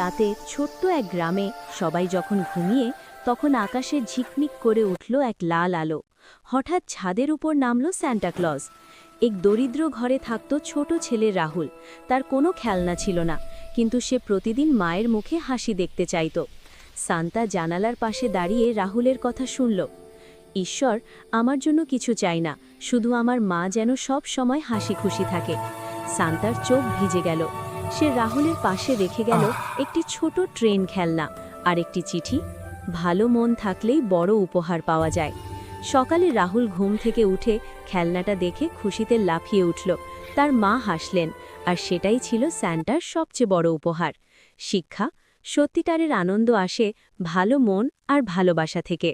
রাতে ছোট্ট এক গ্রামে সবাই যখন ঘুমিয়ে তখন আকাশে ঝিকমিক করে উঠল এক লাল আলো। হঠাৎ ছাদের উপর নামল স্যান্টা ক্লজ। এক দরিদ্র ঘরে থাকত ছোট ছেলে রাহুল। তার কোনো খেলনা ছিল না, কিন্তু সে প্রতিদিন মায়ের মুখে হাসি দেখতে চাইত। সান্তা জানালার পাশে দাঁড়িয়ে রাহুলের কথা শুনল। ঈশ্বর, আমার জন্য কিছু চাই না, শুধু আমার মা যেন সব সময় হাসি খুশি থাকে। সান্তার চোখ ভিজে গেল। সে রাহুলের পাশে রেখে গেল একটি ছোট ট্রেন খেলনা আর একটি চিঠি। ভালো মন থাকলেই বড় উপহার পাওয়া যায়। সকালে রাহুল ঘুম থেকে উঠে খেলনাটা দেখে খুশিতে লাফিয়ে উঠল। তার মা হাসলেন, আর সেটাই ছিল স্যান্টার সবচেয়ে বড় উপহার। শিক্ষা: সত্যিকারের আনন্দ আসে ভালো মন আর ভালোবাসা থেকে।